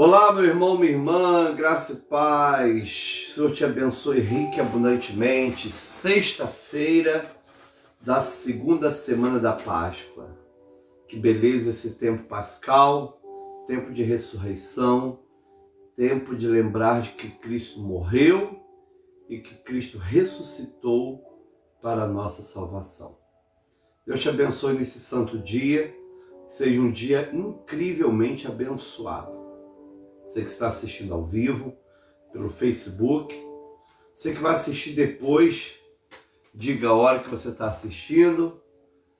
Olá, meu irmão, minha irmã, graça e paz. O Senhor te abençoe rica e abundantemente. Sexta-feira da segunda semana da Páscoa. Que beleza esse tempo pascal, tempo de ressurreição, tempo de lembrar de que Cristo morreu e que Cristo ressuscitou para a nossa salvação. Deus te abençoe nesse santo dia, que seja um dia incrivelmente abençoado. Você que está assistindo ao vivo, pelo Facebook, você que vai assistir depois, diga a hora que você está assistindo,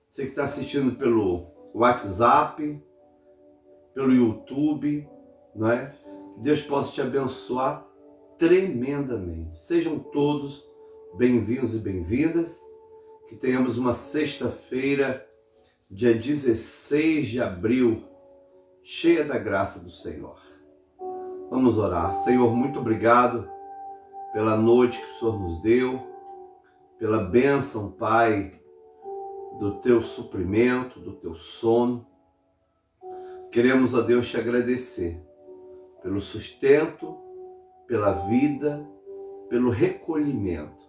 você que está assistindo pelo WhatsApp, pelo YouTube, não é? Que Deus possa te abençoar tremendamente. Sejam todos bem-vindos e bem-vindas, que tenhamos uma sexta-feira, dia 16 de abril, cheia da graça do Senhor. Vamos orar. Senhor, muito obrigado pela noite que o Senhor nos deu, pela bênção, Pai, do Teu suprimento, do Teu sono. Queremos, ó Deus, te agradecer pelo sustento, pela vida, pelo recolhimento,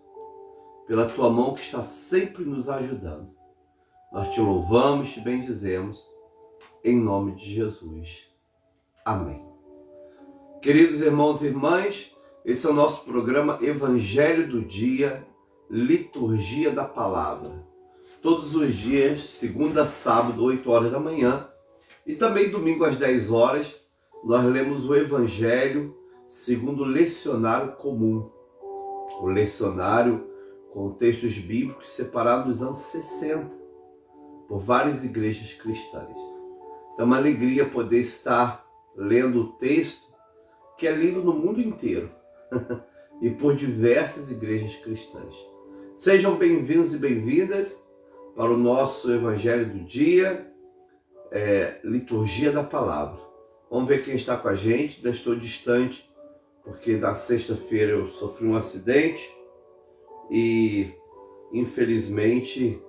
pela Tua mão que está sempre nos ajudando. Nós te louvamos, te bendizemos, em nome de Jesus. Amém. Queridos irmãos e irmãs, esse é o nosso programa Evangelho do Dia, Liturgia da Palavra. Todos os dias, segunda a sábado, 8 horas da manhã, e também domingo às 10 horas, nós lemos o Evangelho segundo o lecionário comum. O lecionário com textos bíblicos separados nos anos 60, por várias igrejas cristãs. Então é uma alegria poder estar lendo o texto que é lido no mundo inteiro e por diversas igrejas cristãs. Sejam bem-vindos e bem-vindas para o nosso Evangelho do Dia, Liturgia da Palavra. Vamos ver quem está com a gente. Ainda estou distante, porque na sexta-feira eu sofri um acidente e, infelizmente,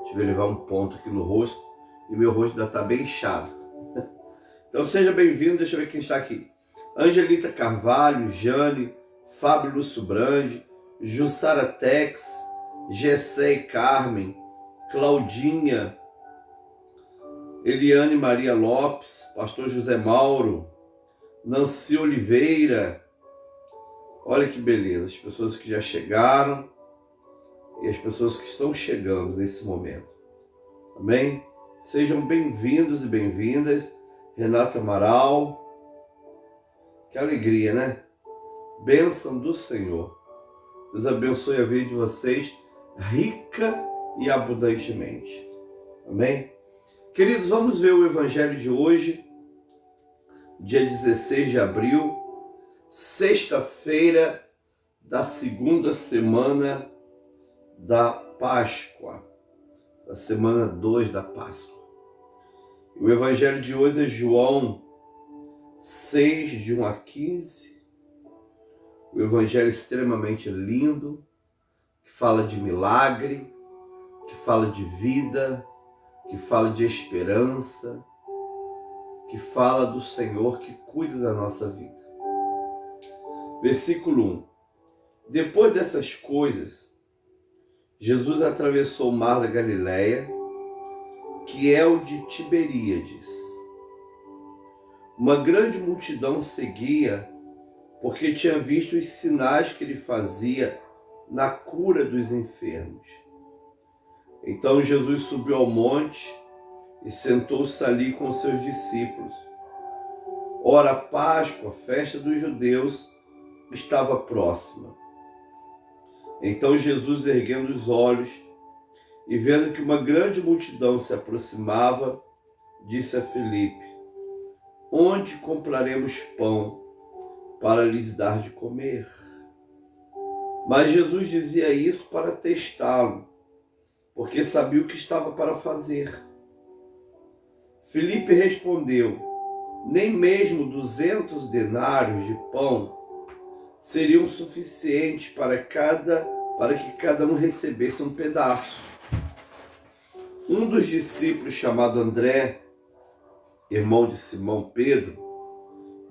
tive que levar um ponto aqui no rosto e meu rosto ainda está bem inchado. Então seja bem-vindo, deixa eu ver quem está aqui. Angelita Carvalho, Jane, Fábio Lúcio Brandi, Jussara Tex, Gessé e Carmen, Claudinha, Eliane Maria Lopes, Pastor José Mauro, Nancy Oliveira. Olha que beleza, as pessoas que já chegaram e as pessoas que estão chegando nesse momento. Amém? Sejam bem-vindos e bem-vindas. Renata Amaral, que alegria, né? Bênção do Senhor. Deus abençoe a vida de vocês rica e abundantemente. Amém? Queridos, vamos ver o Evangelho de hoje, dia 16 de abril, sexta-feira da segunda semana da Páscoa, da semana 2 da Páscoa. O Evangelho de hoje é João 6, de 1 a 15. O Evangelho extremamente lindo, que fala de milagre, que fala de vida, que fala de esperança, que fala do Senhor que cuida da nossa vida. Versículo 1. Depois dessas coisas, Jesus atravessou o mar da Galileia, que é o de Tiberíades. Uma grande multidão seguia, porque tinha visto os sinais que ele fazia na cura dos enfermos. Então Jesus subiu ao monte e sentou-se ali com seus discípulos. Ora, a Páscoa, a festa dos judeus, estava próxima. Então Jesus, erguendo os olhos e vendo que uma grande multidão se aproximava, disse a Filipe: onde compraremos pão para lhes dar de comer? Mas Jesus dizia isso para testá-lo, porque sabia o que estava para fazer. Filipe respondeu: nem mesmo 200 denários de pão seriam suficientes para que cada um recebesse um pedaço. Um dos discípulos, chamado André, irmão de Simão Pedro,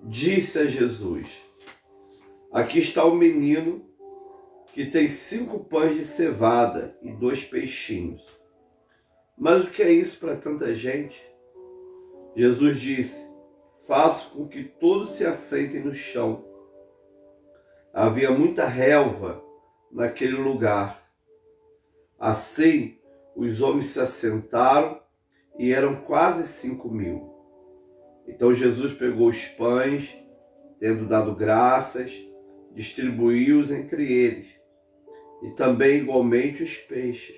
disse a Jesus: aqui está o menino que tem 5 pães de cevada e 2 peixinhos. Mas o que é isso para tanta gente? Jesus disse: faço com que todos se assentem no chão. Havia muita relva naquele lugar. Assim, os homens se assentaram e eram quase 5.000. Então Jesus pegou os pães, tendo dado graças, distribuiu-os entre eles, e também igualmente os peixes,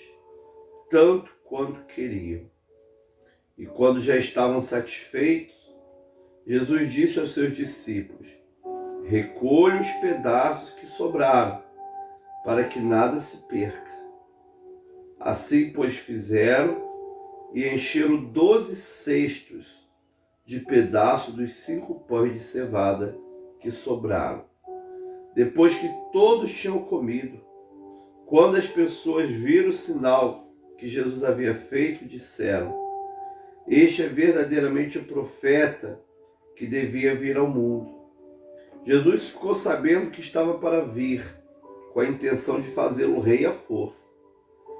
tanto quanto queriam. E quando já estavam satisfeitos, Jesus disse aos seus discípulos: recolhe os pedaços que sobraram, para que nada se perca. Assim, pois, fizeram e encheram 12 cestos de pedaços dos 5 pães de cevada que sobraram. Depois que todos tinham comido, quando as pessoas viram o sinal que Jesus havia feito, disseram: este é verdadeiramente o profeta que devia vir ao mundo. Jesus ficou sabendo que estava para vir, com a intenção de fazê-lo rei à força.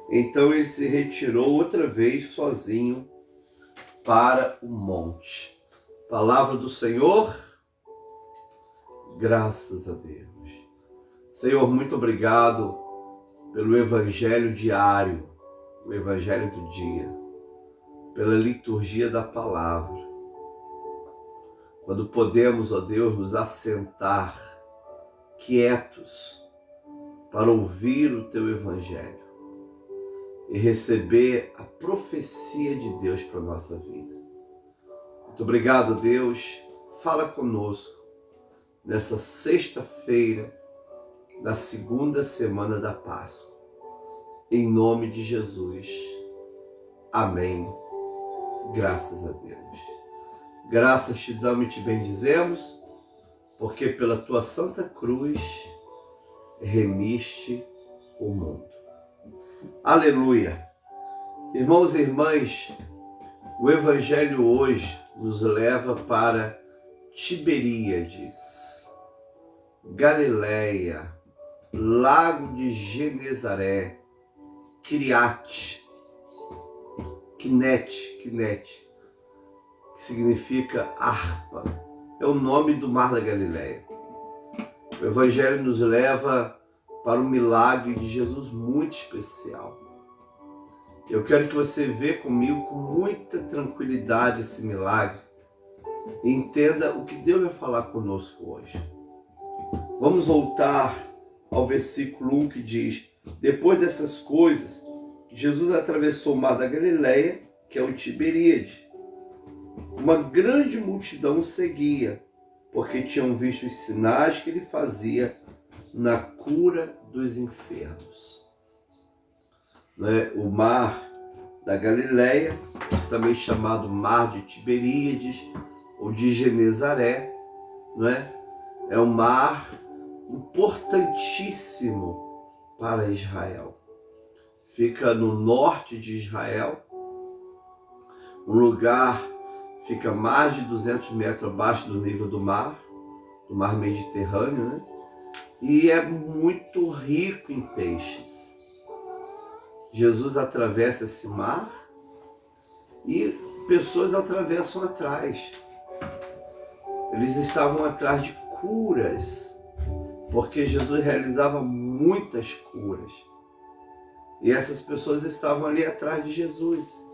Então ele se retirou outra vez sozinho para o monte. Palavra do Senhor, graças a Deus. Senhor, muito obrigado pelo Evangelho diário, o Evangelho do dia, pela liturgia da palavra. Quando podemos, ó Deus, nos assentar quietos para ouvir o Teu Evangelho e receber a profecia de Deus para a nossa vida. Muito obrigado, Deus. Fala conosco nessa sexta-feira da segunda semana da Páscoa. Em nome de Jesus. Amém. Graças a Deus. Graças te damos e te bendizemos, porque pela tua santa cruz remiste o mundo. Aleluia! Irmãos e irmãs, o Evangelho hoje nos leva para Tiberíades, Galileia, Lago de Genezaré, Kiriat, Kinete, que significa harpa. É o nome do mar da Galileia. O Evangelho nos leva para um milagre de Jesus muito especial. Eu quero que você veja comigo com muita tranquilidade esse milagre e entenda o que Deus vai falar conosco hoje. Vamos voltar ao versículo 1 que diz: depois dessas coisas, Jesus atravessou o mar da Galileia, que é o Tiberíades. Uma grande multidão o seguia, porque tinham visto os sinais que ele fazia na cura dos enfermos. O mar da Galileia, também chamado mar de Tiberíades ou de Genezaré, é um mar importantíssimo para Israel. Fica no norte de Israel, um lugar fica mais de 200 metros abaixo do nível do mar Mediterrâneo, e é muito rico em peixes. Jesus atravessa esse mar e pessoas atravessam atrás. Eles estavam atrás de curas, porque Jesus realizava muitas curas. E essas pessoas estavam ali atrás de Jesus,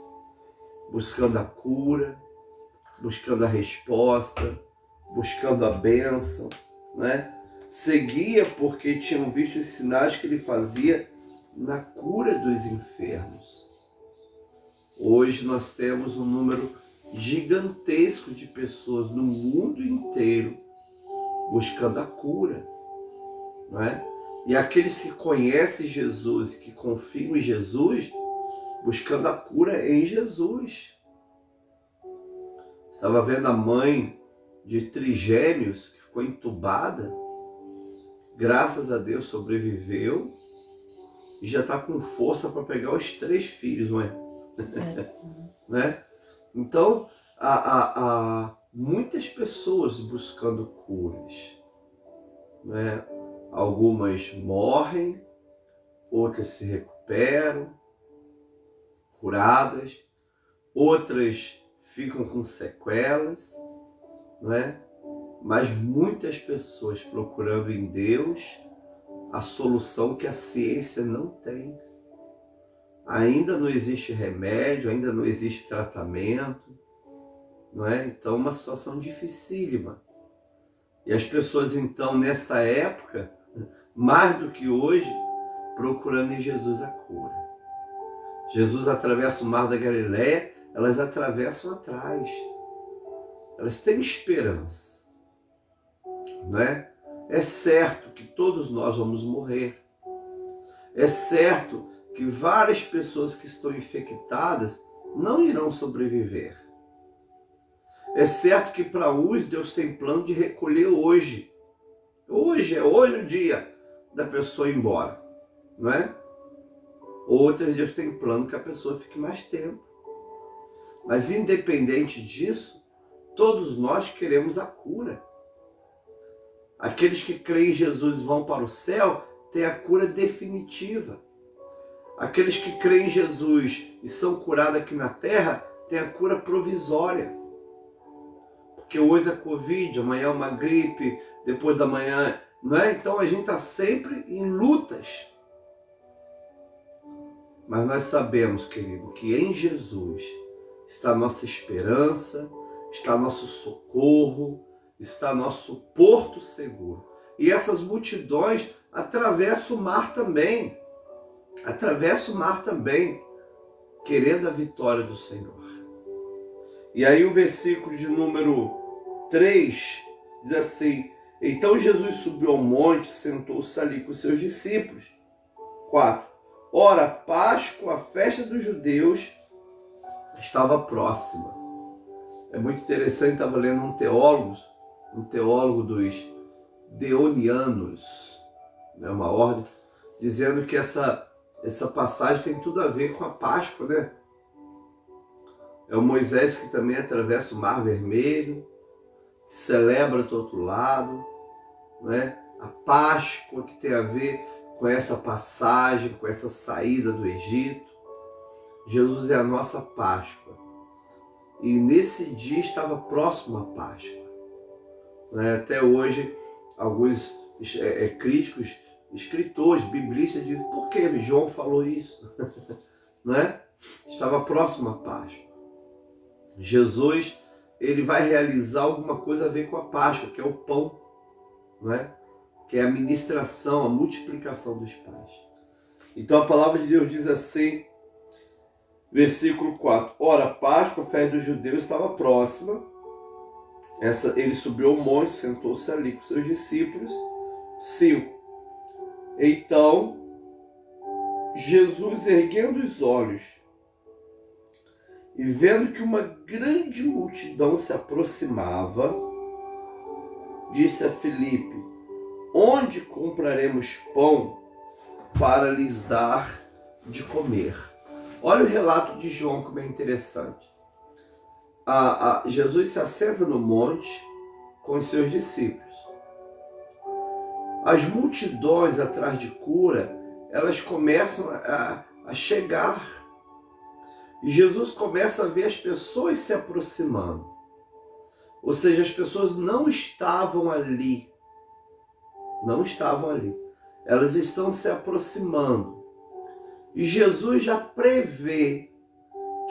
buscando a cura, buscando a resposta, buscando a bênção, Seguia porque tinham visto os sinais que ele fazia na cura dos enfermos. Hoje nós temos um número gigantesco de pessoas no mundo inteiro buscando a cura, E aqueles que conhecem Jesus e que confiam em Jesus, buscando a cura em Jesus. Estava vendo a mãe de trigêmeos que ficou entubada, graças a Deus sobreviveu e já está com força para pegar os 3 filhos, Então, há muitas pessoas buscando curas, né? Algumas morrem, outras se recuperam, curadas, outras ficam com sequelas, não é? Mas muitas pessoas procurando em Deus a solução que a ciência não tem. Ainda não existe remédio, ainda não existe tratamento, não é? Então, uma situação dificílima. E as pessoas, então, nessa época, mais do que hoje, procurando em Jesus a cura. Jesus atravessa o mar da Galileia, elas atravessam atrás. Elas têm esperança, não é? É certo que todos nós vamos morrer. É certo que várias pessoas que estão infectadas não irão sobreviver. É certo que para uns Deus tem plano de recolher hoje. Hoje o dia da pessoa ir embora, não é? Outras Deus tem plano que a pessoa fique mais tempo. Mas independente disso, todos nós queremos a cura. Aqueles que creem em Jesus vão para o céu têm a cura definitiva. Aqueles que creem em Jesus e são curados aqui na terra têm a cura provisória. Porque hoje é Covid, amanhã é uma gripe, depois da manhã, não é? Então a gente está sempre em lutas. Mas nós sabemos, querido, que em Jesus está a nossa esperança, está nosso socorro, está nosso porto seguro. E essas multidões atravessam o mar também. Atravessam o mar também, querendo a vitória do Senhor. E aí o versículo de número 3 diz assim: então Jesus subiu ao monte, sentou-se ali com seus discípulos. 4. Ora, a Páscoa, a festa dos judeus, estava próxima. É muito interessante, estava lendo um teólogo dos Deonianos, né, uma ordem, dizendo que essa passagem tem tudo a ver com a Páscoa, né? É o Moisés que também atravessa o Mar Vermelho, celebra do outro lado, né? A Páscoa que tem a ver com essa passagem, com essa saída do Egito. Jesus é a nossa Páscoa. E nesse dia estava próximo a Páscoa. Né? Até hoje, alguns críticos, escritores, biblistas dizem, por que João falou isso? Né? Estava próximo a Páscoa. Jesus, ele vai realizar alguma coisa a ver com a Páscoa, que é o pão, não é? Que é a ministração, a multiplicação dos pães. Então a palavra de Deus diz assim, versículo 4. Ora, a Páscoa, a festa dos judeus, estava próxima. Ele subiu ao monte, sentou-se ali com seus discípulos. 5. Então, Jesus, erguendo os olhos e vendo que uma grande multidão se aproximava, disse a Filipe, onde compraremos pão para lhes dar de comer? Olha o relato de João, como é interessante. Jesus se assenta no monte com os seus discípulos. As multidões atrás de cura, elas começam a chegar. E Jesus começa a ver as pessoas se aproximando. Ou seja, as pessoas não estavam ali. Não estavam ali. Elas estão se aproximando. E Jesus já prevê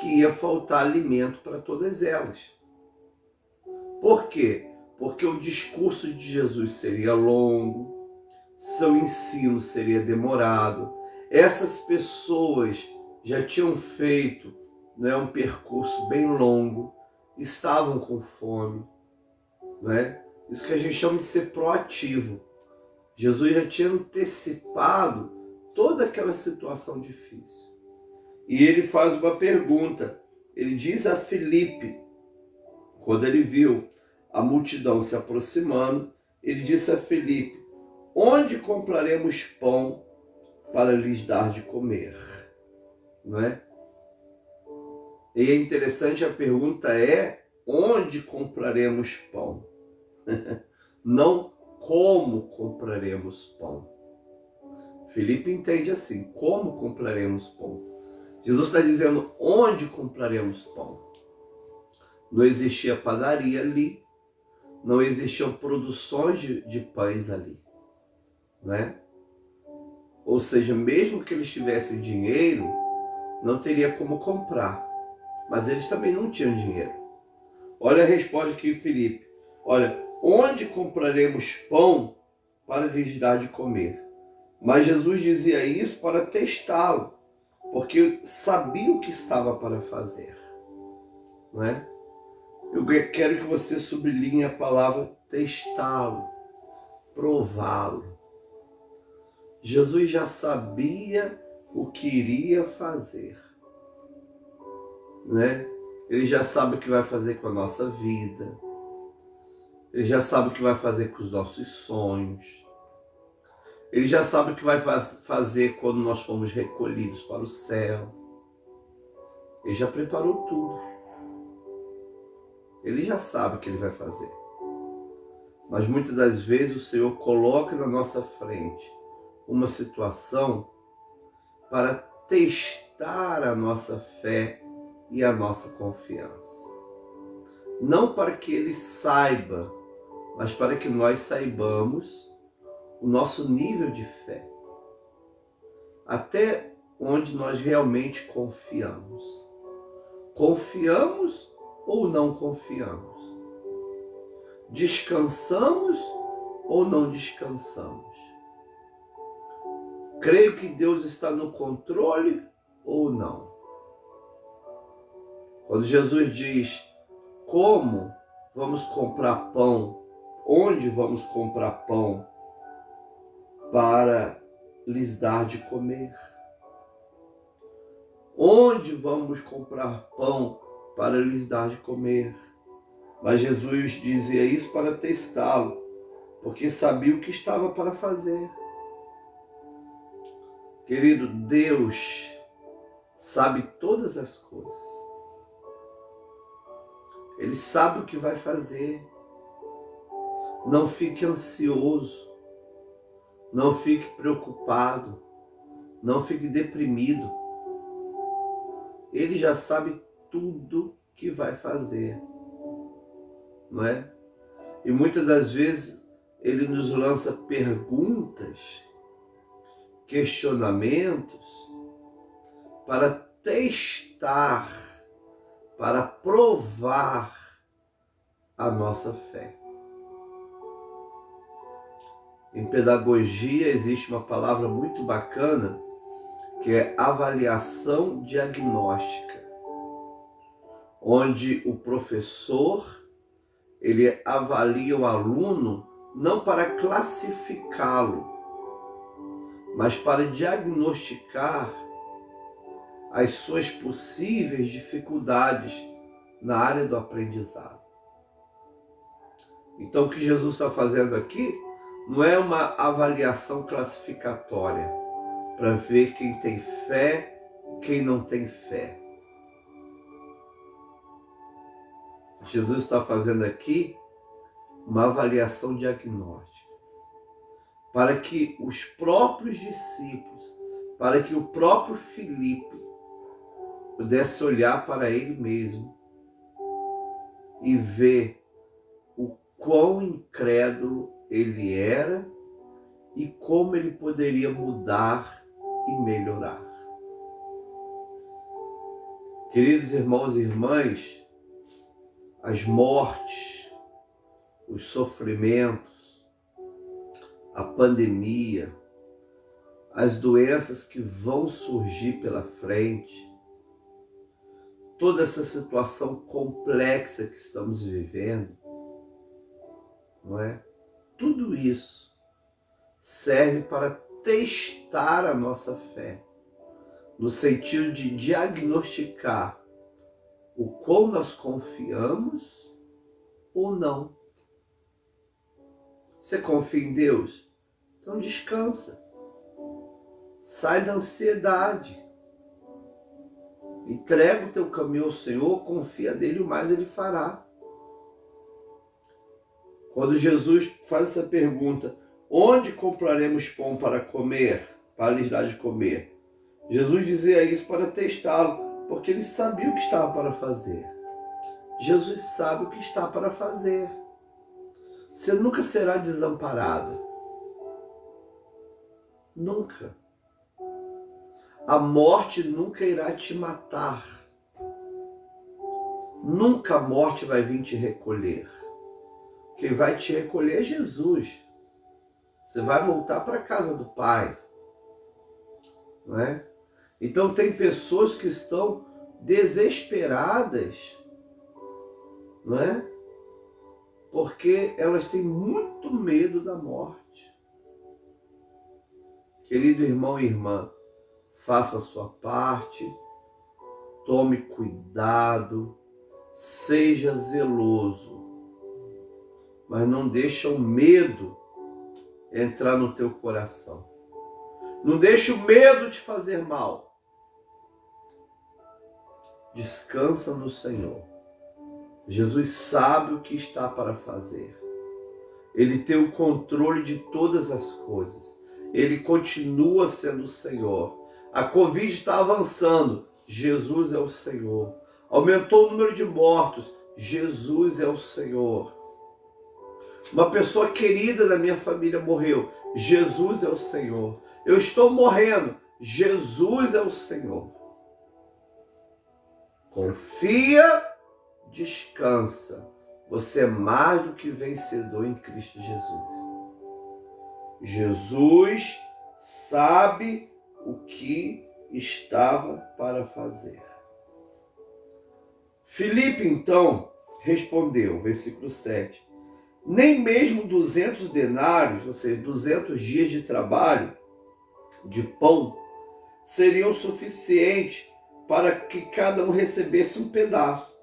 que ia faltar alimento para todas elas. Por quê? Porque o discurso de Jesus seria longo, seu ensino seria demorado. Essas pessoas já tinham feito, né, um percurso bem longo, estavam com fome. Né? Isso que a gente chama de ser proativo. Jesus já tinha antecipado toda aquela situação difícil. E ele faz uma pergunta. Ele diz a Filipe, quando ele viu a multidão se aproximando, ele disse a Filipe, onde compraremos pão para lhes dar de comer? Não é? E é interessante, a pergunta é onde compraremos pão. Não como compraremos pão. Filipe entende assim, como compraremos pão. Jesus está dizendo onde compraremos pão. Não existia padaria ali, não existiam produções de pães ali, né? Ou seja, mesmo que eles tivessem dinheiro, não teria como comprar, mas eles também não tinham dinheiro. Olha a resposta aqui, Filipe. Olha, onde compraremos pão para lhes dar de comer? Mas Jesus dizia isso para testá-lo, porque sabia o que estava para fazer, não é? Eu quero que você sublinhe a palavra testá-lo, prová-lo. Jesus já sabia o que iria fazer, né? Ele já sabe o que vai fazer com a nossa vida. Ele já sabe o que vai fazer com os nossos sonhos. Ele já sabe o que vai fazer quando nós formos recolhidos para o céu. Ele já preparou tudo. Ele já sabe o que ele vai fazer. Mas muitas das vezes o Senhor coloca na nossa frente uma situação para testar a nossa fé e a nossa confiança. Não para que Ele saiba, mas para que nós saibamos o nosso nível de fé. Até onde nós realmente confiamos. Confiamos ou não confiamos? Descansamos ou não descansamos? Creio que Deus está no controle ou não? Quando Jesus diz como vamos comprar pão, onde vamos comprar pão para lhes dar de comer? Onde vamos comprar pão para lhes dar de comer? Mas Jesus dizia isso para testá-lo, porque sabia o que estava para fazer. Querido, Deus sabe todas as coisas. Ele sabe o que vai fazer. Não fique ansioso. Não fique preocupado. Não fique deprimido. Ele já sabe tudo que vai fazer. Não é? E muitas das vezes ele nos lança perguntas, questionamentos para testar, para provar a nossa fé. Em pedagogia existe uma palavra muito bacana que é avaliação diagnóstica, onde o professor ele avalia o aluno não para classificá-lo, mas para diagnosticar as suas possíveis dificuldades na área do aprendizado. Então, o que Jesus está fazendo aqui não é uma avaliação classificatória para ver quem tem fé, quem não tem fé. Jesus está fazendo aqui uma avaliação diagnóstica, para que os próprios discípulos, para que o próprio Filipe pudesse olhar para ele mesmo e ver o quão incrédulo ele era e como ele poderia mudar e melhorar. Queridos irmãos e irmãs, as mortes, os sofrimentos, a pandemia, as doenças que vão surgir pela frente, toda essa situação complexa que estamos vivendo, não é? Tudo isso serve para testar a nossa fé, no sentido de diagnosticar o quão nós confiamos ou não. Você confia em Deus? Então descansa. Sai da ansiedade. Entrega o teu caminho ao Senhor, confia nele, o mais ele fará. Quando Jesus faz essa pergunta, onde compraremos pão para comer, para lhes dar de comer? Jesus dizia isso para testá-lo, porque ele sabia o que estava para fazer. Jesus sabe o que está para fazer. Você nunca será desamparada. Nunca. A morte nunca irá te matar. Nunca a morte vai vir te recolher. Quem vai te recolher é Jesus. Você vai voltar para a casa do Pai. Não é? Então tem pessoas que estão desesperadas, não é? Porque elas têm muito medo da morte. Querido irmão e irmã, faça a sua parte, tome cuidado, seja zeloso, mas não deixe o medo entrar no teu coração. Não deixe o medo te fazer mal. Descansa no Senhor. Jesus sabe o que está para fazer. Ele tem o controle de todas as coisas. Ele continua sendo o Senhor. A Covid está avançando. Jesus é o Senhor. Aumentou o número de mortos. Jesus é o Senhor. Uma pessoa querida da minha família morreu. Jesus é o Senhor. Eu estou morrendo. Jesus é o Senhor. Confia, descansa. Você é mais do que vencedor em Cristo Jesus. Jesus sabe o que estava para fazer. Filipe, então, respondeu, versículo 7. Nem mesmo 200 denários, ou seja, 200 dias de trabalho, de pão, seriam suficientes para que cada um recebesse um pedaço.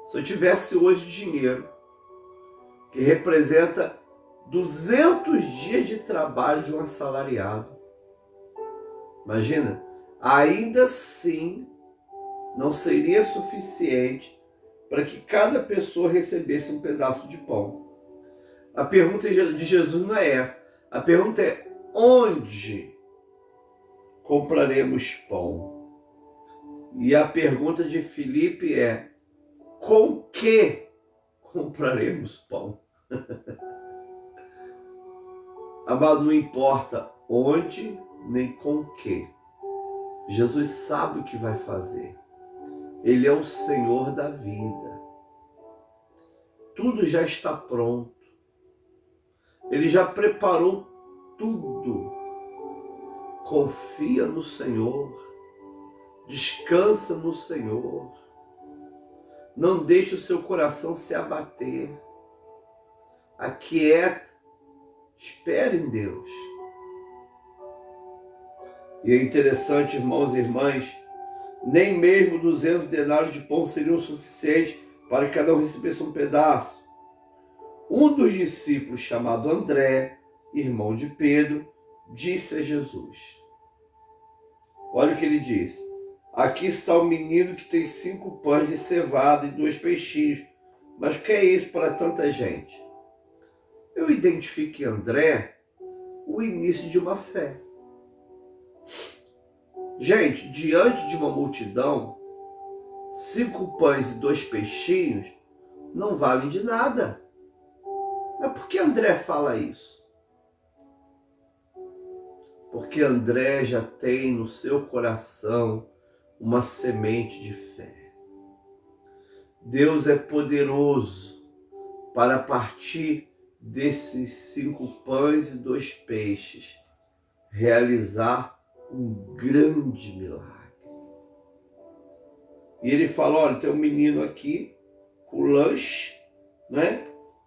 Se eu tivesse hoje dinheiro, que representa 200 dias de trabalho de um assalariado, imagina, ainda assim não seria suficiente para que cada pessoa recebesse um pedaço de pão. A pergunta de Jesus não é essa. A pergunta é: onde compraremos pão? E a pergunta de Filipe é: com que compraremos pão? Amado, não importa onde nem com que. Jesus sabe o que vai fazer. Ele é o Senhor da vida. Tudo já está pronto. Ele já preparou tudo. Confia no Senhor. Descansa no Senhor. Não deixe o seu coração se abater. Aquieta. Espere em Deus. E é interessante, irmãos e irmãs, nem mesmo 200 denários de pão seriam suficientes para que cada um recebesse um pedaço. Um dos discípulos, chamado André, irmão de Pedro, disse a Jesus. Olha o que ele disse. Aqui está o menino que tem 5 pães de cevada e 2 peixinhos. Mas o que é isso para tanta gente? Eu identifico em André o início de uma fé. Gente, diante de uma multidão, 5 pães e 2 peixinhos não valem de nada. Mas por que André fala isso? Porque André já tem no seu coração uma semente de fé. Deus é poderoso para partir desses 5 pães e 2 peixes realizar um grande milagre. E ele fala: olha, tem um menino aqui com lanche, né?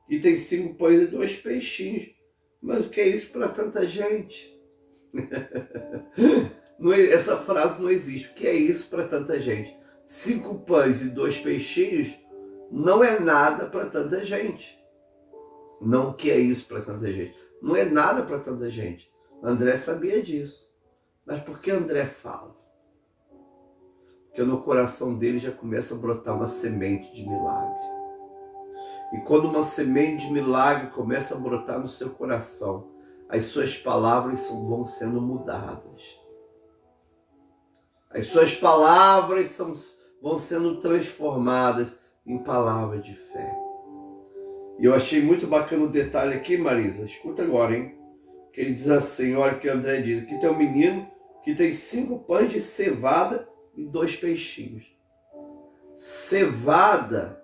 E tem 5 pães e 2 peixinhos. Mas o que é isso para tanta gente? Essa frase não existe. O que é isso para tanta gente? 5 pães e 2 peixinhos não é nada para tanta gente. Não, o que é isso para tanta gente? Não é nada para tanta gente. André sabia disso. Mas por que André fala? Porque no coração dele já começa a brotar uma semente de milagre. E quando uma semente de milagre começa a brotar no seu coração, as suas palavras vão sendo mudadas. As suas palavras vão sendo transformadas em palavras de fé. E eu achei muito bacana o detalhe aqui, Marisa. Escuta agora, hein? Que ele diz assim, olha o que o André diz. Aqui tem um menino que tem 5 pães de cevada e 2 peixinhos. Cevada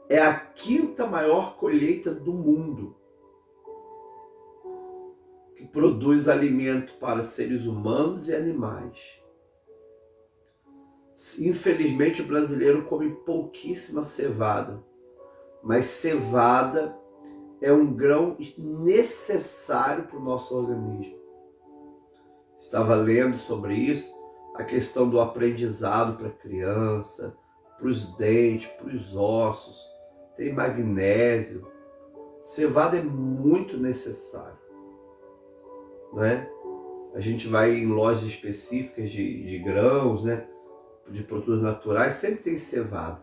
é a 5ª maior colheita do mundo, que produz alimento para seres humanos e animais. Infelizmente o brasileiro come pouquíssima cevada, mas cevada é um grão necessário para o nosso organismo. Estava lendo sobre isso, a questão do aprendizado para a criança, para os dentes, para os ossos, tem magnésio. Cevada é muito necessário, né? A gente vai em lojas específicas de grãos, né? De produtos naturais, sempre tem cevada.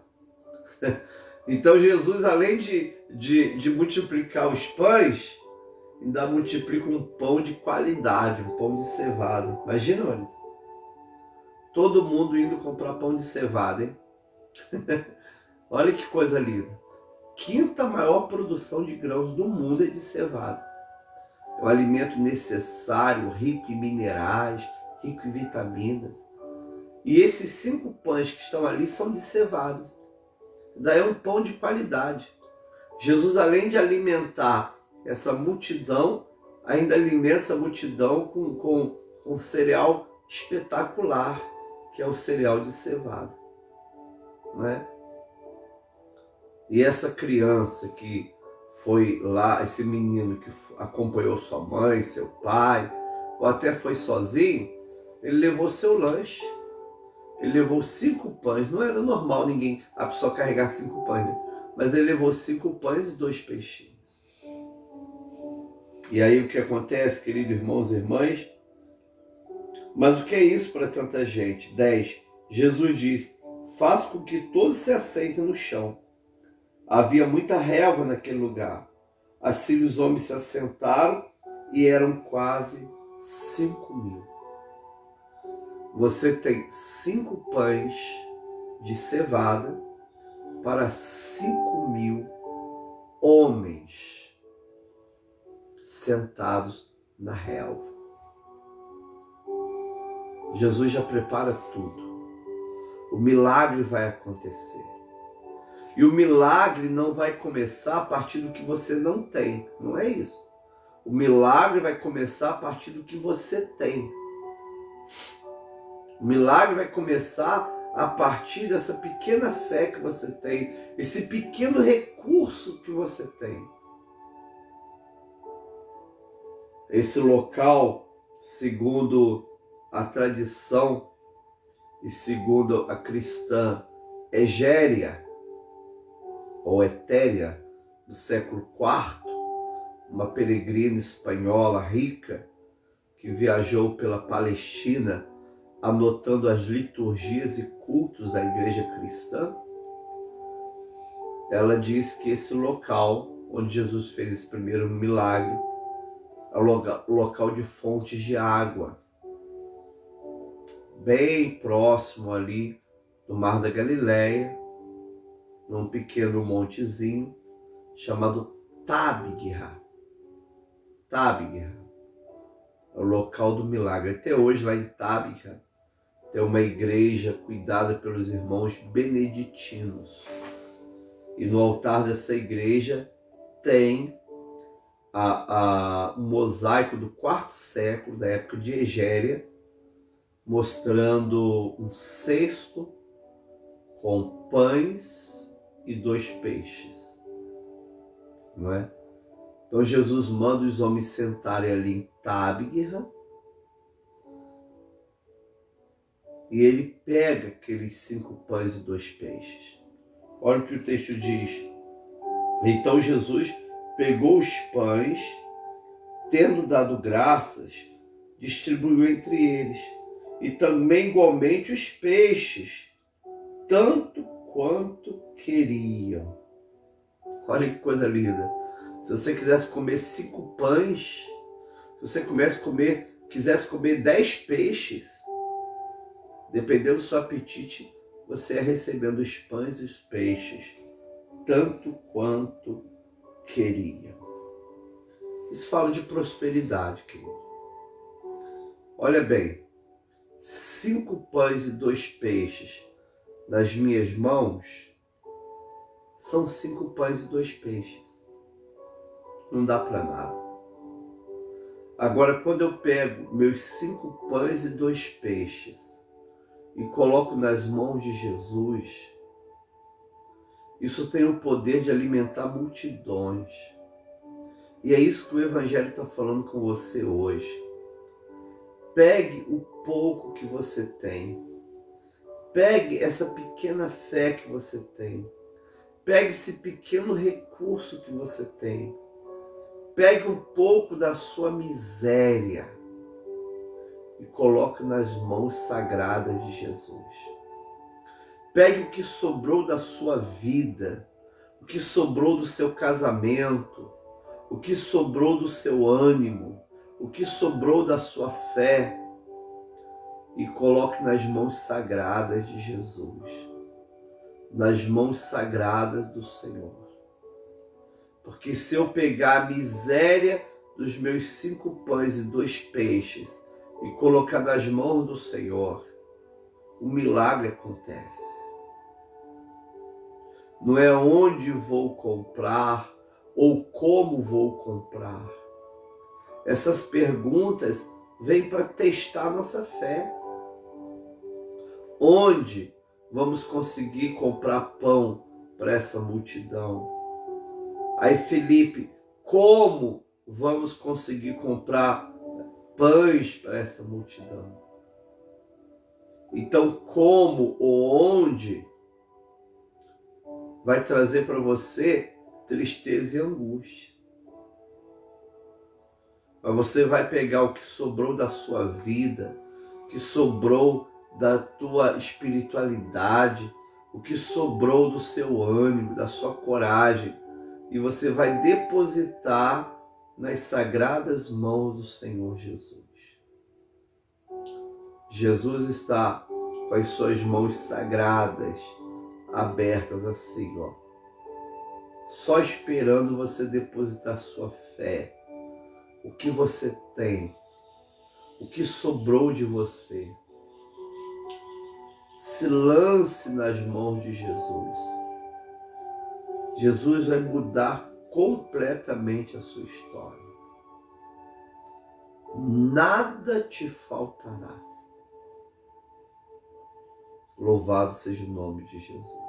Então Jesus, além de multiplicar os pães, ainda multiplica um pão de qualidade, um pão de cevada. Imagina, olha, todo mundo indo comprar pão de cevada, hein? Olha que coisa linda. 5ª maior produção de grãos do mundo é de cevada. É um alimento necessário, rico em minerais, rico em vitaminas. E esses 5 pães que estão ali são de cevadas. Daí é um pão de qualidade. Jesus, além de alimentar essa multidão, ainda alimenta essa multidão com um cereal espetacular, que é o cereal de cevada, né? E essa criança que foi lá, esse menino que acompanhou sua mãe, seu pai, ou até foi sozinho, ele levou seu lanche. Ele levou 5 pães. Não era normal a pessoa carregar 5 pães, né? Mas ele levou 5 pães e 2 peixinhos. E aí o que acontece, queridos irmãos e irmãs? Mas o que é isso para tanta gente? 10. Jesus disse, faça com que todos se assentem no chão. Havia muita relva naquele lugar. Assim os homens se assentaram e eram quase 5.000. Você tem 5 pães de cevada para 5.000 homens sentados na relva. Jesus já prepara tudo. O milagre vai acontecer. E o milagre não vai começar a partir do que você não tem. Não é isso. O milagre vai começar a partir do que você tem. O milagre vai começar a partir dessa pequena fé que você tem, esse pequeno recurso que você tem. Esse local, segundo a tradição e segundo a cristã Egéria, ou Etéria, do século IV, uma peregrina espanhola rica que viajou pela Palestina anotando as liturgias e cultos da igreja cristã. Ela diz que esse local onde Jesus fez esse primeiro milagre é o local de fontes de água, bem próximo ali do Mar da Galileia, num pequeno montezinho chamado Tabigha. Tabigha é o local do milagre. Até hoje, lá em Tabigha, tem uma igreja cuidada pelos irmãos beneditinos. E no altar dessa igreja tem um mosaico do 4º século, da época de Egéria, mostrando um cesto com pães e 2 peixes. Não é? Então Jesus manda os homens sentarem ali em Tabigha e ele pega aqueles 5 pães e 2 peixes. Olha o que o texto diz. Então Jesus pegou os pães, tendo dado graças, distribuiu entre eles, e também igualmente os peixes, tanto quanto queriam. Olha que coisa linda. Se você quisesse comer 5 pães, se você quisesse comer 10 peixes, dependendo do seu apetite, você ia recebendo os pães e os peixes, tanto quanto queria. Isso fala de prosperidade, querido. Olha bem, 5 pães e 2 peixes nas minhas mãos são 5 pães e 2 peixes. Não dá para nada. Agora, quando eu pego meus 5 pães e 2 peixes e coloco nas mãos de Jesus, isso tem o poder de alimentar multidões. E é isso que o Evangelho está falando com você hoje. Pegue o pouco que você tem. Pegue essa pequena fé que você tem. Pegue esse pequeno recurso que você tem. Pegue um pouco da sua miséria e coloque nas mãos sagradas de Jesus. Pegue o que sobrou da sua vida, o que sobrou do seu casamento, o que sobrou do seu ânimo, o que sobrou da sua fé e coloque nas mãos sagradas de Jesus, nas mãos sagradas do Senhor. Porque se eu pegar a miséria dos meus 5 pães e 2 peixes e colocar nas mãos do Senhor, o milagre acontece. Não é onde vou comprar ou como vou comprar. Essas perguntas vêm para testar nossa fé. Onde vamos conseguir comprar pão para essa multidão? Aí Felipe, como vamos conseguir comprar pães para essa multidão? Então, como ou onde vai trazer para você tristeza e angústia. Mas você vai pegar o que sobrou da sua vida, o que sobrou da tua espiritualidade, o que sobrou do seu ânimo, da sua coragem, e você vai depositar nas sagradas mãos do Senhor Jesus. Jesus está com as suas mãos sagradas abertas assim, ó, só esperando você depositar sua fé, o que você tem, o que sobrou de você. Se lance nas mãos de Jesus. Jesus vai mudar completamente a sua história. Nada te faltará. Louvado seja o nome de Jesus.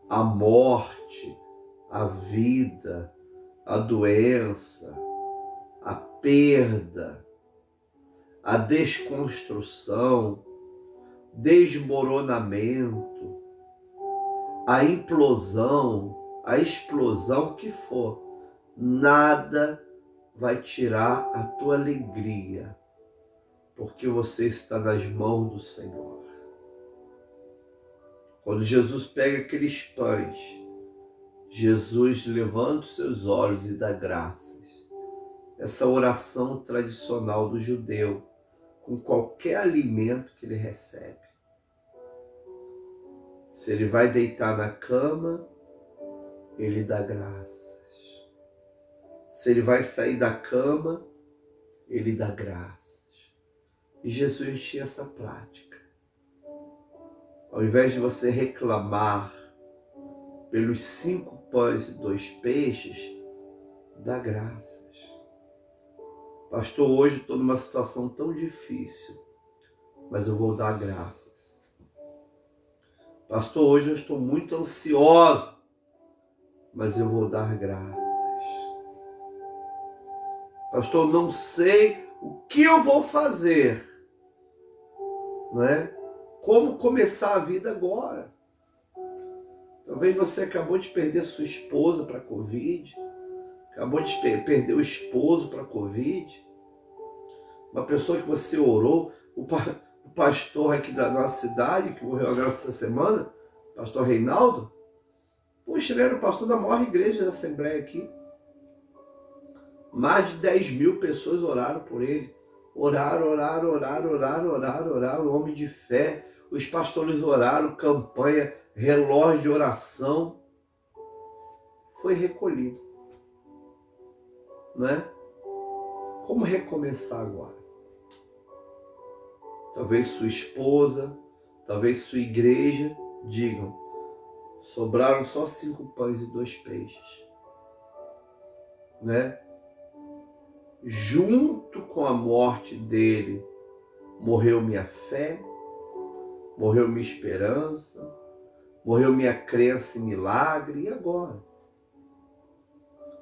A morte, a vida, a doença, a perda, a desconstrução, desmoronamento, a implosão, a explosão que for, nada vai tirar a tua alegria, porque você está nas mãos do Senhor. Quando Jesus pega aqueles pães, Jesus levanta os seus olhos e dá graças. Essa oração tradicional do judeu, com qualquer alimento que ele recebe. Se ele vai deitar na cama, ele dá graças. Se ele vai sair da cama, ele dá graças. E Jesus tinha essa prática. Ao invés de você reclamar pelos 5 pães e 2 peixes, dá graças. Pastor, hoje estou numa situação tão difícil, mas eu vou dar graças. Pastor, hoje eu estou muito ansiosa, mas eu vou dar graças. Pastor, não sei o que eu vou fazer, não é? Como começar a vida agora? Talvez você acabou de perder sua esposa para a Covid, acabou de perder o esposo para a Covid, uma pessoa que você orou, o pastor aqui da nossa cidade, que morreu agora essa semana, pastor Reinaldo, Poxa, ele era o pastor da maior igreja da Assembleia aqui. Mais de 10.000 pessoas oraram por ele. Oraram, um homem de fé. Os pastores oraram, campanha, relógio de oração. Foi recolhido. Não é? Como recomeçar agora? Talvez sua esposa, talvez sua igreja digam: sobraram só 5 pães e 2 peixes. Né? Junto com a morte dele, morreu minha fé, morreu minha esperança, morreu minha crença em milagre. E agora?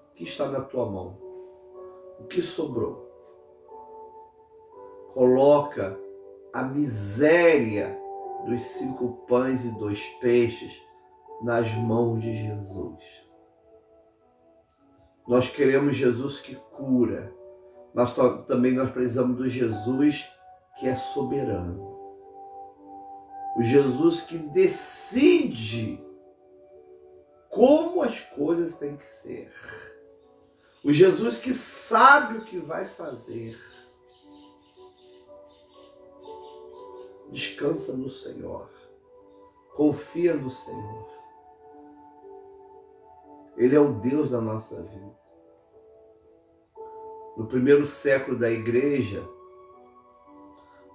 O que está na tua mão? O que sobrou? Coloca a miséria dos 5 pães e 2 peixes nas mãos de Jesus. Nós queremos Jesus que cura, mas também nós precisamos do Jesus que é soberano. O Jesus que decide como as coisas têm que ser. O Jesus que sabe o que vai fazer. Descansa no Senhor. Confia no Senhor. Ele é o Deus da nossa vida. No primeiro século da igreja,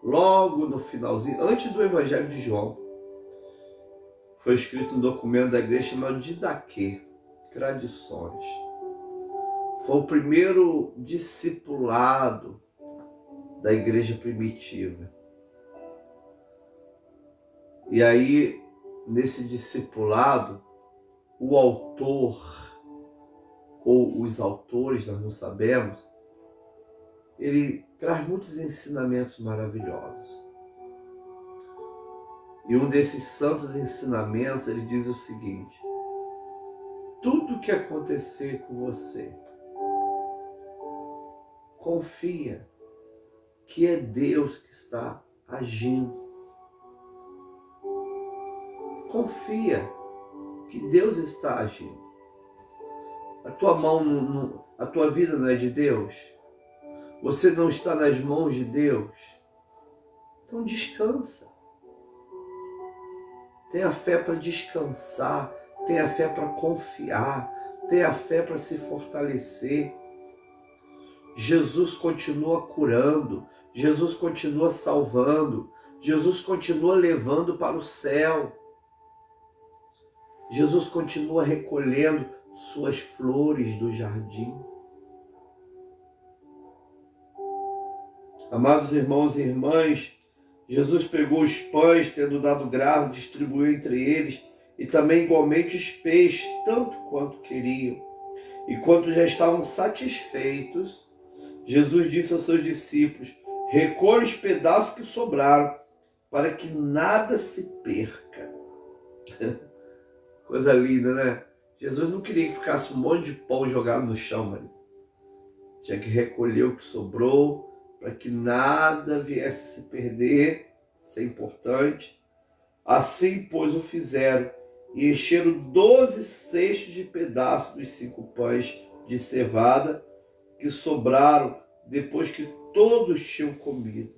logo no finalzinho, antes do Evangelho de João, foi escrito um documento da igreja chamado Didaquê, Tradições. Foi o primeiro discipulado da igreja primitiva. E aí, nesse discipulado, o autor, ou os autores, nós não sabemos, ele traz muitos ensinamentos maravilhosos. E um desses santos ensinamentos, ele diz o seguinte: tudo que acontecer com você, confia que é Deus que está agindo. Confia que Deus está agindo. A tua mão, a tua vida não é de Deus? Você não está nas mãos de Deus? Então descansa. Tenha fé para descansar, tenha fé para confiar, tenha fé para se fortalecer. Jesus continua curando, Jesus continua salvando, Jesus continua levando para o céu. Jesus continua recolhendo suas flores do jardim. Amados irmãos e irmãs, Jesus pegou os pães, tendo dado graça, distribuiu entre eles, e também igualmente os peixes, tanto quanto queriam. E quando já estavam satisfeitos, Jesus disse aos seus discípulos: recolhe os pedaços que sobraram, para que nada se perca. Coisa linda, né? Jesus não queria que ficasse um monte de pão jogado no chão, mas tinha que recolher o que sobrou, para que nada viesse se perder. Isso é importante. Assim, pois, o fizeram, e encheram 12 cestos de pedaços dos 5 pães de cevada que sobraram depois que todos tinham comido.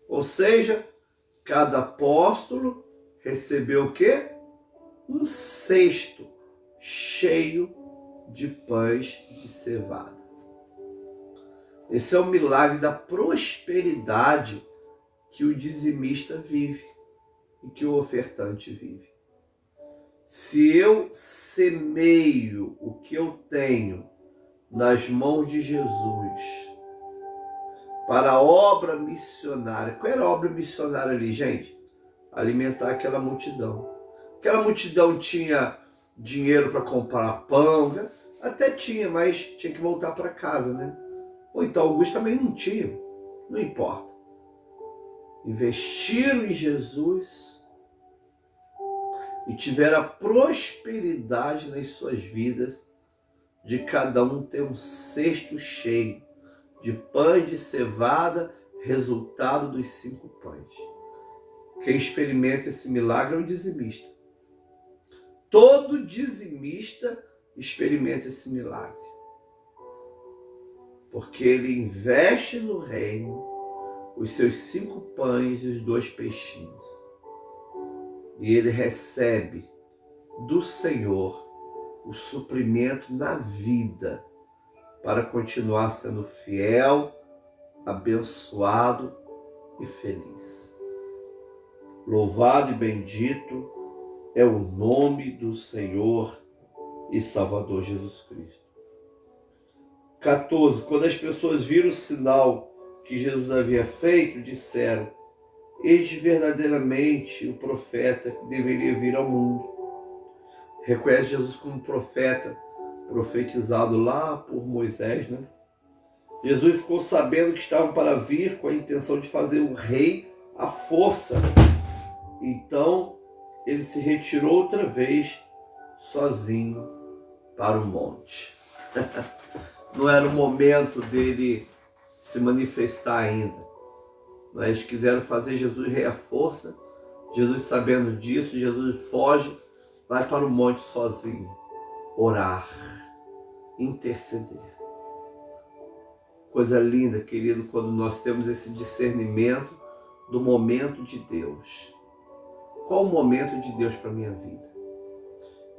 Ou seja, cada apóstolo recebeu o quê? Um cesto cheio de pães de cevada. Esse é o milagre da prosperidade que o dizimista vive e que o ofertante vive. Se eu semeio o que eu tenho nas mãos de Jesus para a obra missionária. Qual era a obra missionária ali, gente? Alimentar aquela multidão. Aquela multidão tinha dinheiro para comprar pão, né? Até tinha, mas tinha que voltar para casa, né? Ou então alguns também não tinham, não importa. Investiram em Jesus e tiveram a prosperidade nas suas vidas de cada um ter um cesto cheio de pães de cevada, resultado dos 5 pães. Quem experimenta esse milagre é o dizimista. todo dizimista experimenta esse milagre. Porque ele investe no reino os seus 5 pães e os 2 peixinhos. E ele recebe do Senhor o suprimento na vida para continuar sendo fiel, abençoado e feliz. Louvado e bendito é o nome do Senhor e Salvador Jesus Cristo. 14. Quando as pessoas viram o sinal que Jesus havia feito, disseram: eis verdadeiramente o profeta que deveria vir ao mundo. Reconhece Jesus como profeta, profetizado lá por Moisés, né? Jesus ficou sabendo que estavam para vir com a intenção de fazer o rei à força. Então, ele se retirou outra vez, sozinho, para o monte. Não era o momento dele se manifestar ainda. Mas quiseram fazer Jesus rei à força. Jesus, sabendo disso, Jesus foge, vai para o monte sozinho, orar, interceder. Coisa linda, querido, quando nós temos esse discernimento do momento de Deus. Qual o momento de Deus para a minha vida?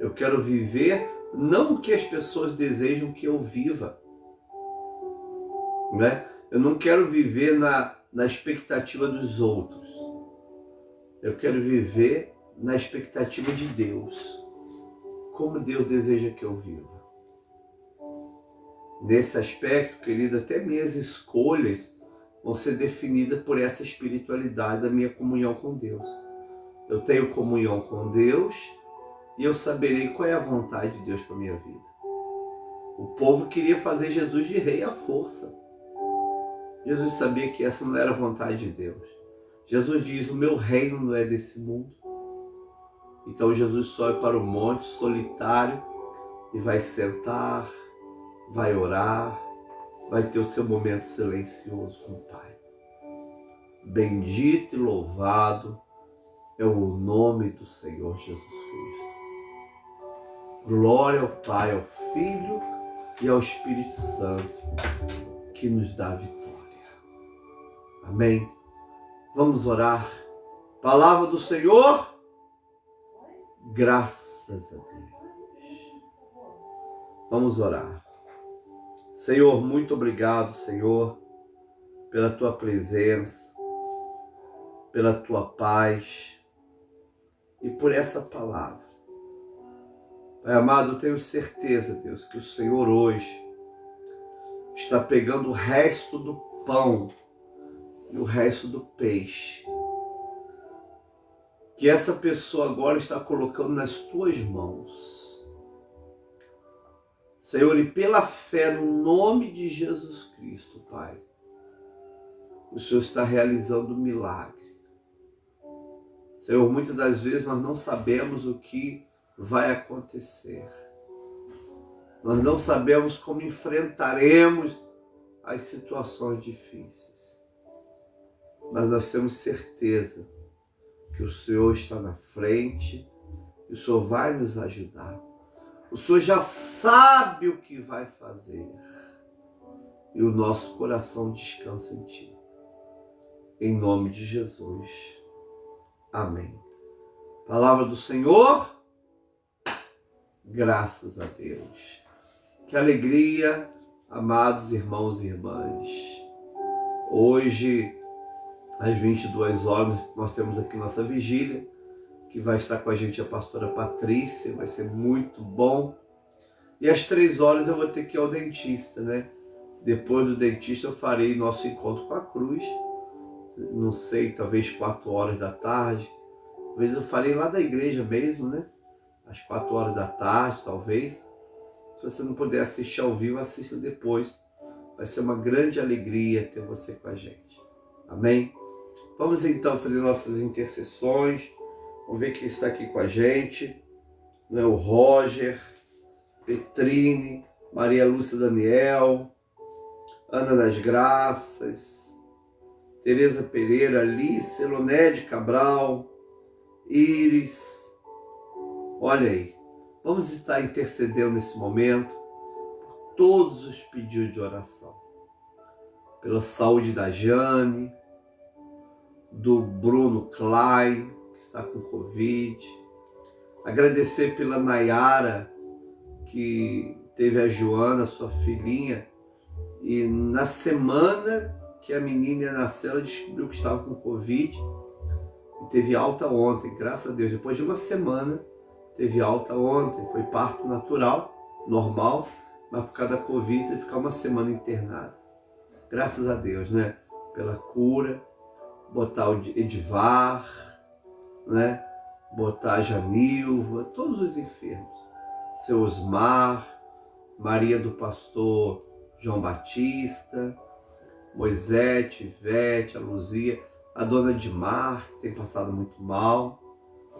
Eu quero viver não o que as pessoas desejam que eu viva, né? Eu não quero viver na expectativa dos outros. Eu quero viver na expectativa de Deus. Como Deus deseja que eu viva. Nesse aspecto, querido, até minhas escolhas vão ser definidas por essa espiritualidade da minha comunhão com Deus. Eu tenho comunhão com Deus e eu saberei qual é a vontade de Deus para a minha vida. O povo queria fazer Jesus de rei à força. Jesus sabia que essa não era a vontade de Deus. Jesus diz: o meu reino não é desse mundo. Então Jesus sobe para o monte solitário e vai sentar, vai orar, vai ter o seu momento silencioso com o Pai. Bendito e louvado é o nome do Senhor Jesus Cristo. Glória ao Pai, ao Filho e ao Espírito Santo, que nos dá vitória. Amém. Vamos orar. Palavra do Senhor. Graças a Deus. Vamos orar. Senhor, muito obrigado, Senhor, pela Tua presença, pela Tua paz e por essa palavra. Pai amado, eu tenho certeza, Deus, que o Senhor hoje está pegando o resto do pão e o resto do peixe, que essa pessoa agora está colocando nas Tuas mãos. Senhor, e pela fé no nome de Jesus Cristo, Pai, o Senhor está realizando um milagre. Senhor, muitas das vezes nós não sabemos o que vai acontecer. Nós não sabemos como enfrentaremos as situações difíceis. Mas nós temos certeza que o Senhor está na frente e o Senhor vai nos ajudar. O Senhor já sabe o que vai fazer e o nosso coração descansa em Ti. Em nome de Jesus. Amém. Palavra do Senhor. Graças a Deus. Que alegria, amados irmãos e irmãs. Hoje, às 22 horas, nós temos aqui nossa vigília, que vai estar com a gente a pastora Patrícia, vai ser muito bom. E às 3 horas eu vou ter que ir ao dentista, né? Depois do dentista eu farei nosso encontro com a cruz. Não sei, talvez 4 horas da tarde. Talvez eu farei lá da igreja mesmo, né? Às 4 horas da tarde, talvez. Se você não puder assistir ao vivo, assista depois. Vai ser uma grande alegria ter você com a gente. Amém? Vamos então fazer nossas intercessões. Vamos ver quem está aqui com a gente. O Roger, Petrine, Maria Lúcia Daniel, Ana das Graças, Tereza Pereira, Alice, Elonede Cabral, Iris. Olha aí, Vamos estar intercedendo nesse momento por todos os pedidos de oração. Pela saúde da Jane, do Bruno Klein, que está com Covid. Agradecer pela Nayara, que teve a Joana, sua filhinha, e na semana que a menina nasceu, ela descobriu que estava com Covid e teve alta ontem, graças a Deus. Depois de uma semana, teve alta ontem, foi parto natural, normal, mas por causa da Covid teve que ficar uma semana internada. Graças a Deus, né? Pela cura, botar o Edivar, né? Botar a Janilva, todos os enfermos. Seu Osmar, Maria do Pastor João Batista, Moisete, Ivete, a Luzia, a dona Edmar, que tem passado muito mal,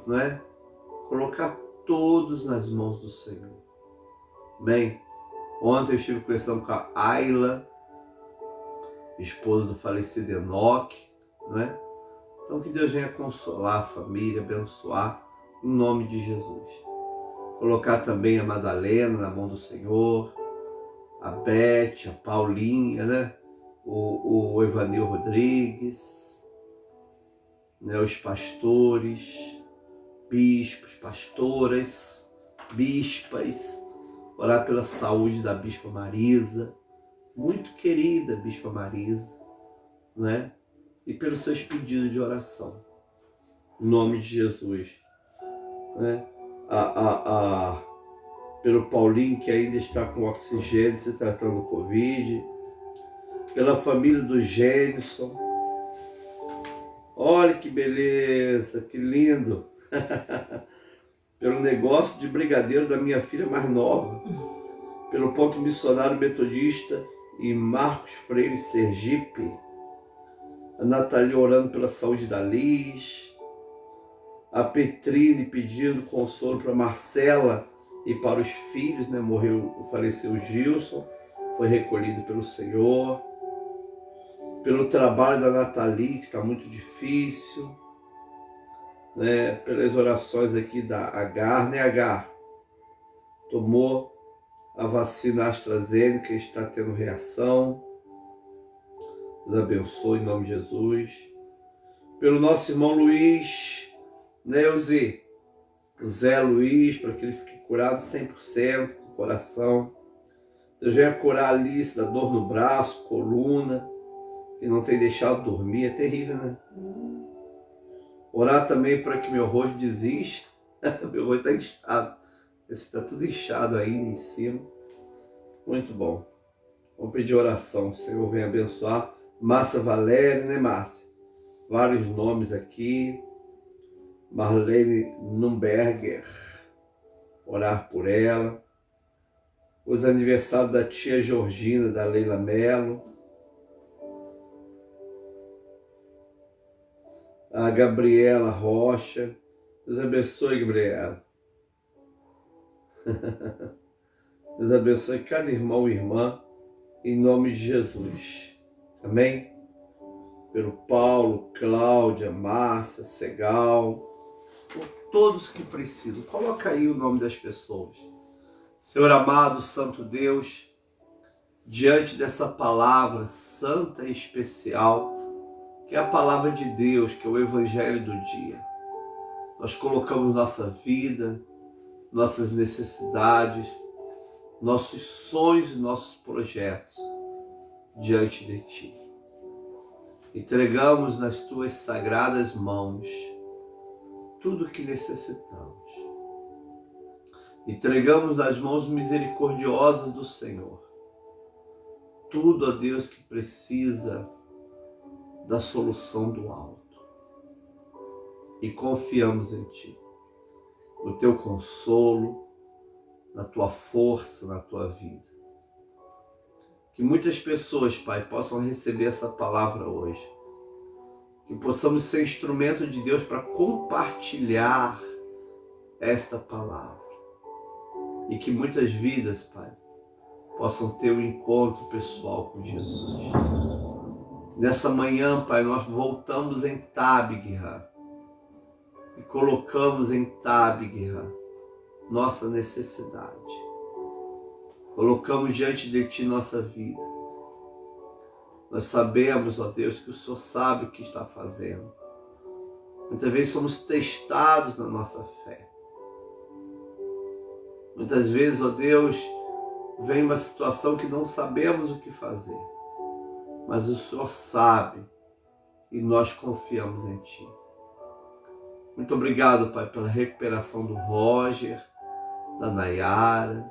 não é? Colocar todos nas mãos do Senhor. Bem, ontem eu estive conversando com a Ayla, esposa do falecido Enoque, não é? Então que Deus venha consolar a família, abençoar, em nome de Jesus. Colocar também a Madalena na mão do Senhor, a Beth, a Paulinha, né? O Evanil Rodrigues, né? Os pastores, bispos, pastoras, bispas, orar pela saúde da Bispa Marisa, muito querida Bispa Marisa, não é? E pelos seus pedidos de oração, em nome de Jesus, né? Pelo Paulinho, que ainda está com oxigênio, se tratando do Covid, pela família do Gênison. Olha que beleza, que lindo! Pelo negócio de brigadeiro da minha filha mais nova, pelo ponto missionário metodista e Marcos Freire Sergipe, a Nathalie orando pela saúde da Liz, a Petrine pedindo consolo para Marcela e para os filhos, né? Faleceu o Gilson, foi recolhido pelo Senhor, pelo trabalho da Nathalie, que está muito difícil, né? Pelas orações aqui da Agar, né, Agar? Tomou a vacina AstraZeneca, está tendo reação. Deus abençoe em nome de Jesus. Pelo nosso irmão Luiz, né, o Zé Luiz, para que ele fique curado 100% do coração. Deus venha curar a Alice da dor no braço, coluna, que não tem deixado dormir, é terrível, né? Orar também para que meu rosto desista. Meu rosto está inchado. Esse está tudo inchado ainda em cima. Muito bom. Vamos pedir oração. O Senhor venha abençoar. Márcia Valéria, né, Márcia? Vários nomes aqui. Marlene Numberger. Orar por ela. Os aniversários da tia Georgina, da Leila Melo. A Gabriela Rocha. Deus abençoe, Gabriela. Deus abençoe cada irmão e irmã, em nome de Jesus. Amém? Pelo Paulo, Cláudia, Márcia, Segal, por todos que precisam. Coloca aí o nome das pessoas. Senhor amado, Santo Deus, diante dessa palavra santa e especial, que é a palavra de Deus, que é o Evangelho do dia. Nós colocamos nossa vida, nossas necessidades, nossos sonhos e nossos projetos diante de Ti. Entregamos nas Tuas sagradas mãos tudo o que necessitamos. Entregamos nas mãos misericordiosas do Senhor tudo, ó Deus, que precisa da solução do alto. E confiamos em Ti, no Teu consolo, na Tua força, na Tua vida. Que muitas pessoas, Pai, possam receber essa palavra hoje. Que possamos ser instrumento de Deus para compartilhar esta palavra. E que muitas vidas, Pai, possam ter um encontro pessoal com Jesus. Nessa manhã, Pai, nós voltamos em Tabigha e colocamos em Tabigha nossa necessidade. Colocamos diante de Ti nossa vida. Nós sabemos, ó Deus, que o Senhor sabe o que está fazendo. Muitas vezes somos testados na nossa fé. Muitas vezes, ó Deus, vem uma situação que não sabemos o que fazer. Mas o Senhor sabe e nós confiamos em Ti. Muito obrigado, Pai, pela recuperação do Roger, da Nayara,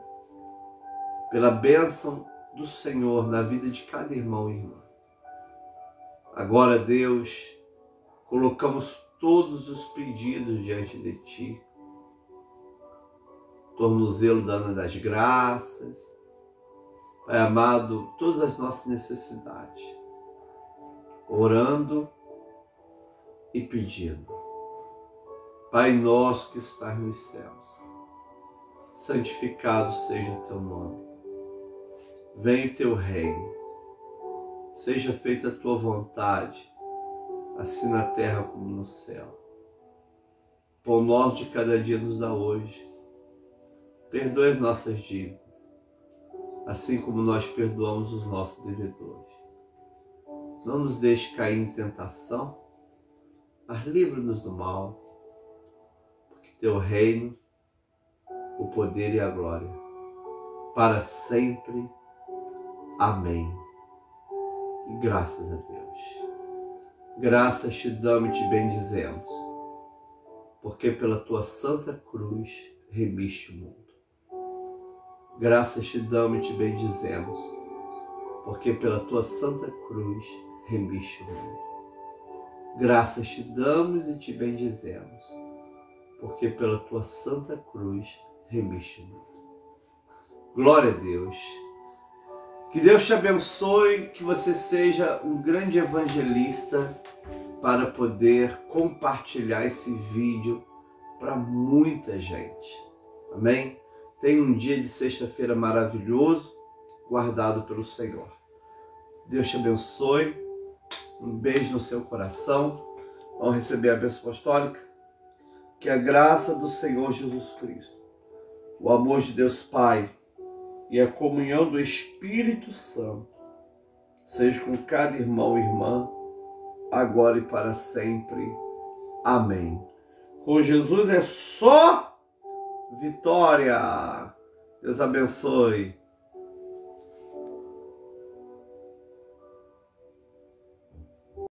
pela bênção do Senhor na vida de cada irmão e irmã. Agora, Deus, colocamos todos os pedidos diante de Ti. Tornozelo da Ana das Graças, Pai amado, todas as nossas necessidades, orando e pedindo. Pai nosso que estás nos céus, santificado seja o Teu nome. Venha o Teu reino, seja feita a Tua vontade, assim na terra como no céu. Pão nosso de cada dia nos dá hoje. Perdoe as nossas dívidas, assim como nós perdoamos os nossos devedores. Não nos deixe cair em tentação, mas livra-nos do mal, porque Teu reino, o poder e a glória, para sempre. Amém. E graças a Deus. Graças Te damos e Te bendizemos, porque pela Tua santa cruz remiste o mundo. Graças Te damos e Te bendizemos, porque pela Tua santa cruz remiste o mundo. Graças Te damos e Te bendizemos, porque pela Tua santa cruz remiste o mundo. Glória a Deus. Que Deus te abençoe, que você seja um grande evangelista para poder compartilhar esse vídeo para muita gente. Amém? Tenha um dia de sexta-feira maravilhoso, guardado pelo Senhor. Deus te abençoe. Um beijo no seu coração. Vamos receber a bênção apostólica. Que a graça do Senhor Jesus Cristo, o amor de Deus Pai e a comunhão do Espírito Santo seja com cada irmão e irmã, agora e para sempre. Amém. Com Jesus é só vitória. Deus abençoe.